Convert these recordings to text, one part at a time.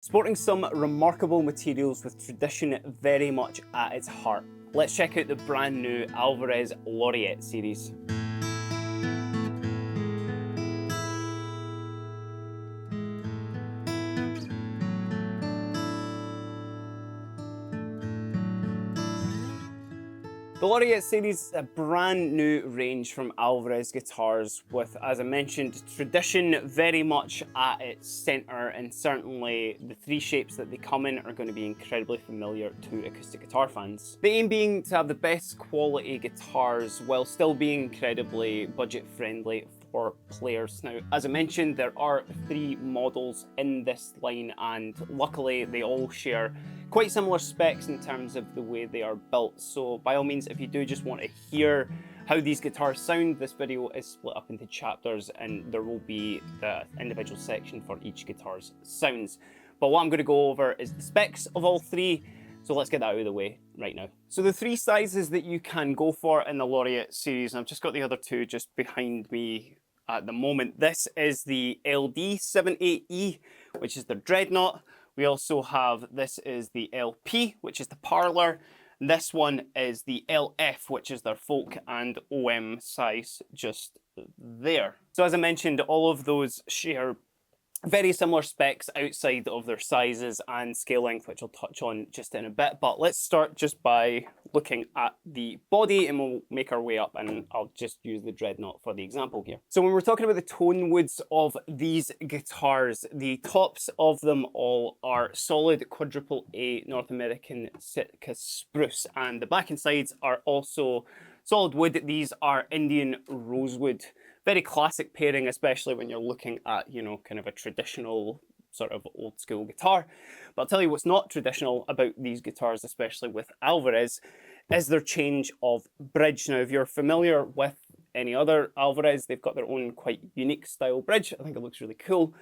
Sporting some remarkable materials with tradition very much at its heart. Let's check out the brand new Alvarez Laureate series. The Laureate series is a brand new range from Alvarez guitars with, as I mentioned, tradition very much at its centre, and certainly the three shapes that they come in are going to be incredibly familiar to acoustic guitar fans. The aim being to have the best quality guitars while still being incredibly budget friendly for players. Now, as I mentioned, there are three models in this line, and luckily they all share quite similar specs in terms of the way they are built. So by all means, if you do just want to hear how these guitars sound, this video is split up into chapters and there will be the individual section for each guitar's sounds. But what I'm going to go over is the specs of all three. So let's get that out of the way right now. So the three sizes that you can go for in the Laureate series, and I've just got the other two just behind me at the moment. This is the LD78E, which is the Dreadnought. We also have, this is the LP, which is the Parlor. This one is the LF, which is their folk and OM size just there. So as I mentioned, all of those share very similar specs outside of their sizes and scale length, which I'll touch on just in a bit. But let's start just by looking at the body and we'll make our way up, and I'll just use the Dreadnought for the example here. So when we're talking about the tone woods of these guitars, the tops of them all are solid quadruple A North American Sitka spruce, and the back and sides are also solid wood. These are Indian rosewood. Very classic pairing, especially when you're looking at, you know, kind of a traditional sort of old school guitar. But I'll tell you what's not traditional about these guitars, especially with Alvarez, is their change of bridge. Now, if you're familiar with any other Alvarez, they've got their own quite unique style bridge. I think it looks really cool.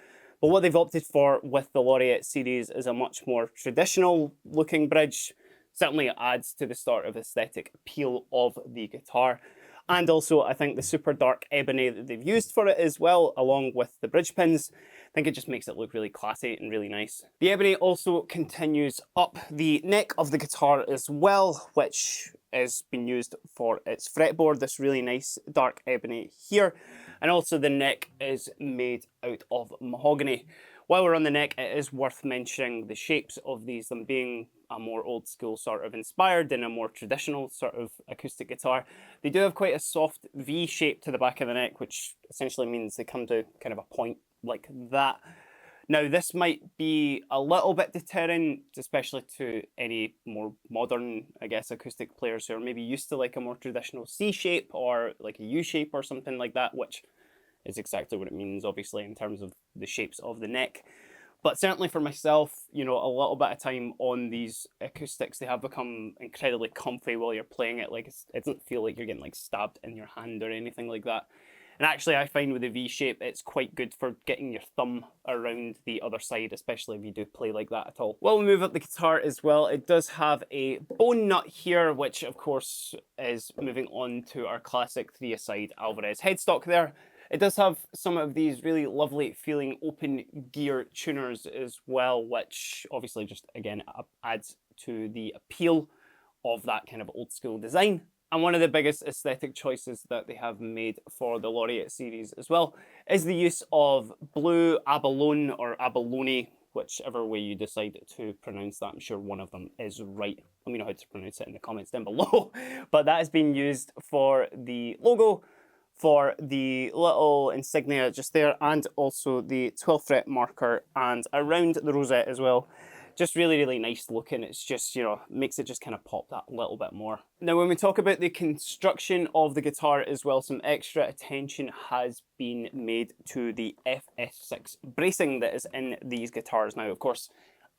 But what they've opted for with the Laureate series is a much more traditional looking bridge. Certainly it adds to the sort of aesthetic appeal of the guitar. And also, I think the super dark ebony that they've used for it as well, along with the bridge pins, I think it just makes it look really classy and really nice. The ebony also continues up the neck of the guitar as well, which has been used for its fretboard, this really nice dark ebony here. And also the neck is made out of mahogany. While we're on the neck, it is worth mentioning the shapes of these, them being a more old school sort of inspired in a more traditional sort of acoustic guitar. They do have quite a soft V shape to the back of the neck, which essentially means they come to kind of a point like that. Now, this might be a little bit deterring, especially to any more modern, I guess, acoustic players who are maybe used to like a more traditional C shape or like a U shape or something like that, which is exactly what it means, obviously, in terms of the shapes of the neck. But certainly for myself, you know, a little bit of time on these acoustics, they have become incredibly comfy while you're playing it. Like, it doesn't feel like you're getting like stabbed in your hand or anything like that. And actually, I find with the V shape, it's quite good for getting your thumb around the other side, especially if you do play like that at all. While we move up the guitar as well, it does have a bone nut here, which of course is moving on to our classic three-a-side Alvarez headstock there. It does have some of these really lovely feeling open gear tuners as well, which obviously just, again, adds to the appeal of that kind of old school design. And one of the biggest aesthetic choices that they have made for the Laureate series as well is the use of blue abalone or abalone, whichever way you decide to pronounce that. I'm sure one of them is right. Let me know how to pronounce it in the comments down below. But that has been used for the logo, for the little insignia just there, and also the 12th fret marker and around the rosette as well. Just really, really nice looking. It's just, you know, makes it just kind of pop that little bit more. Now, when we talk about the construction of the guitar as well, some extra attention has been made to the FS6 bracing that is in these guitars. Now, of course,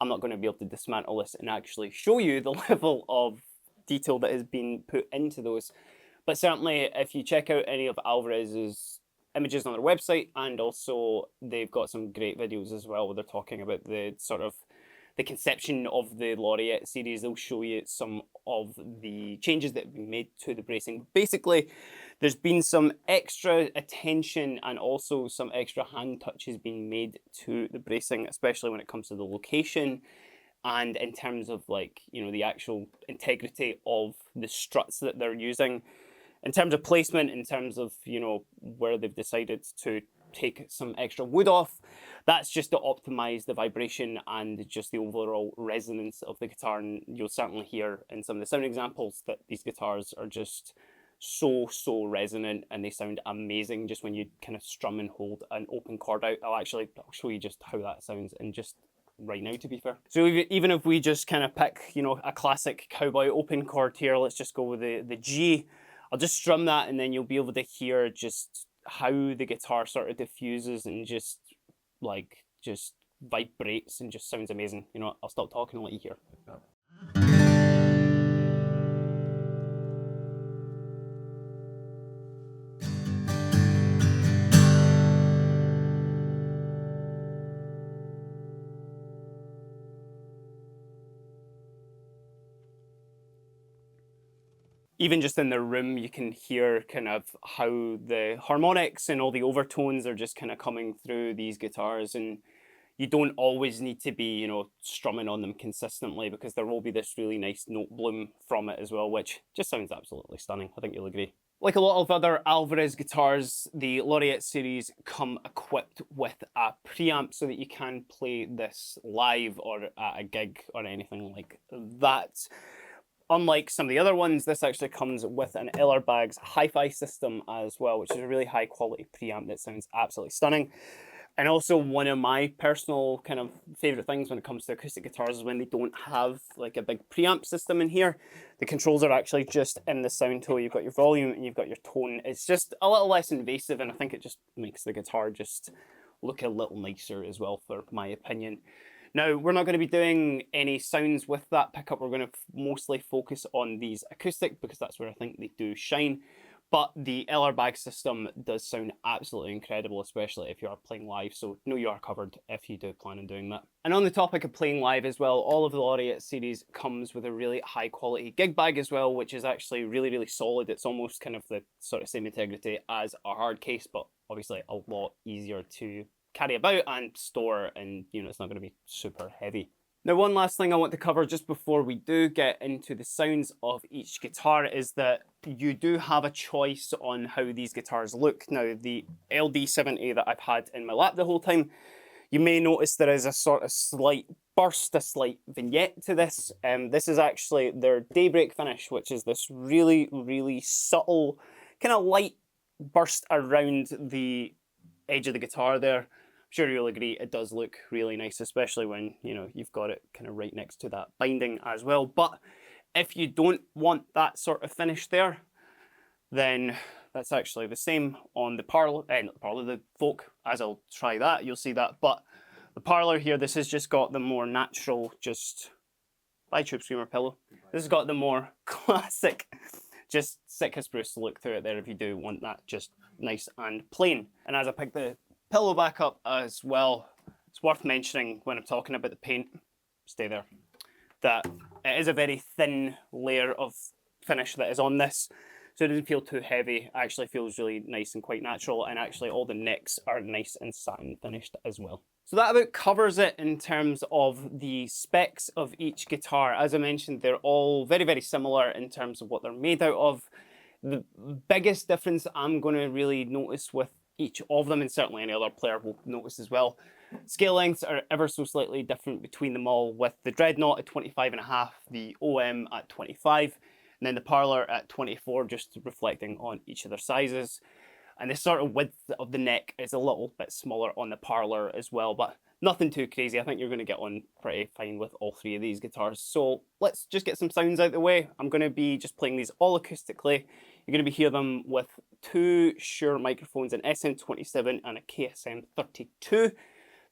I'm not going to be able to dismantle this and actually show you the level of detail that has been put into those. But certainly, if you check out any of Alvarez's images on their website, and also they've got some great videos as well where they're talking about the sort of the conception of the Laureate series, they'll show you some of the changes that have been made to the bracing. Basically, There's been some extra attention and also some extra hand touches being made to the bracing, especially when it comes to the location and in terms of like, you know, the actual integrity of the struts that they're using. In terms of placement, in terms of, you know, where they've decided to take some extra wood off, that's just to optimize the vibration and just the overall resonance of the guitar. And you'll certainly hear in some of the sound examples that these guitars are just so resonant, and they sound amazing just when you kind of strum and hold an open chord out. I'll show you just how that sounds in just right now, to be fair. So even if we just kind of pick, you know, a classic cowboy open chord here, let's just go with the G. I'll just strum that, and then you'll be able to hear just how the guitar sort of diffuses and just vibrates and just sounds amazing. You know, I'll stop talking and let you hear. Even just in the room, you can hear kind of how the harmonics and all the overtones are just kind of coming through these guitars, and you don't always need to be, you know, strumming on them consistently, because there will be this really nice note bloom from it as well, which just sounds absolutely stunning. I think you'll agree. Like a lot of other Alvarez guitars, the Laureate series come equipped with a preamp so that you can play this live or at a gig or anything like that. Unlike some of the other ones, this actually comes with an LR Baggs hi-fi system as well, which is a really high quality preamp that sounds absolutely stunning. And also one of my personal kind of favorite things when it comes to acoustic guitars is when they don't have like a big preamp system in here. The controls are actually just in the sound tool. You've got your volume and you've got your tone. It's just a little less invasive, and I think it just makes the guitar just look a little nicer as well, for my opinion. Now, we're not going to be doing any sounds with that pickup. We're going to mostly focus on these acoustic, because that's where I think they do shine. But the LR Baggs system does sound absolutely incredible, especially if you are playing live. So know you are covered if you do plan on doing that. And on the topic of playing live as well, all of the Laureate series comes with a really high quality gig bag as well, which is actually really solid. It's almost kind of the sort of same integrity as a hard case, but obviously a lot easier to carry about and store, and you know, it's not going to be super heavy. Now, one last thing I want to cover just before we do get into the sounds of each guitar is that you do have a choice on how these guitars look. Now, the LD70 that I've had in my lap the whole time, you may notice there is a sort of slight burst, a slight vignette to this. This is actually their Daybreak finish, which is this really subtle kind of light burst around the edge of the guitar there. I'm sure you'll agree it does look really nice, especially when, you know, you've got it kind of right next to that binding as well. But if you don't want that sort of finish there, then that's actually the same on the Parlor, the Folk, as I'll try that, you'll see that. But the Parlor here, this has just got the more natural, just by Tube Screamer pillow. This has got the more classic, just Sitka spruce look through it there if you do want that just nice and plain. And as I pick the pillow back up as well, it's worth mentioning when I'm talking about the paint, stay there, that it is a very thin layer of finish that is on this, so it doesn't feel too heavy. It actually feels really nice and quite natural, and actually all the necks are nice and satin finished as well. So that about covers it in terms of the specs of each guitar. As I mentioned, they're all very similar in terms of what they're made out of. The biggest difference I'm going to really notice with each of them, and certainly any other player will notice as well, scale lengths are ever so slightly different between them all, with the Dreadnought at 25.5, the OM at 25, and then the Parlor at 24, just reflecting on each of their sizes. And the sort of width of the neck is a little bit smaller on the Parlor as well, but nothing too crazy. I think you're going to get on pretty fine with all three of these guitars. So let's just get some sounds out of the way. I'm going to be just playing these all acoustically. You're going to be hearing them with two Shure microphones, an SM27 and a KSM32.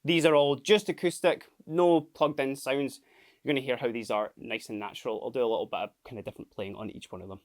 These are all just acoustic, no plugged in sounds. You're going to hear how these are nice and natural. I'll do a little bit of kind of different playing on each one of them.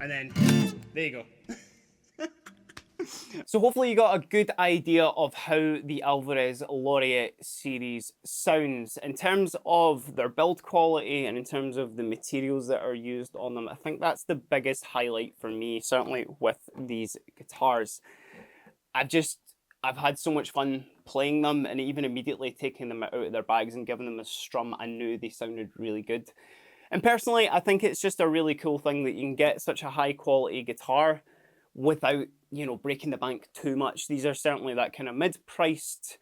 And then, there you go. So hopefully you got a good idea of how the Alvarez Laureate series sounds. In terms of their build quality and in terms of the materials that are used on them, I think that's the biggest highlight for me, certainly with these guitars. I've had so much fun playing them, and even immediately taking them out of their bags and giving them a strum, I knew they sounded really good. And personally, I think it's just a really cool thing that you can get such a high quality guitar without, you know, breaking the bank too much. These are certainly that kind of mid-priced,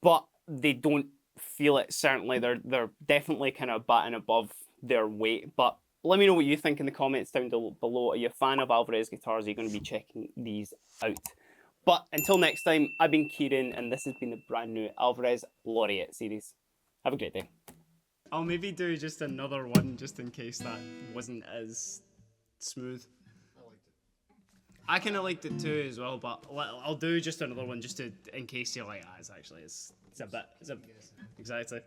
but they don't feel it. Certainly, they're definitely kind of batting above their weight. But let me know what you think in the comments down below. Are you a fan of Alvarez guitars? Are you going to be checking these out? But until next time, I've been Kieran, and this has been the brand new Alvarez Laureate series. Have a great day. I'll maybe do just another one just in case that wasn't as smooth. I kind of liked it too as well, but I'll do just another one just to in case you're like, it's a bit, exactly.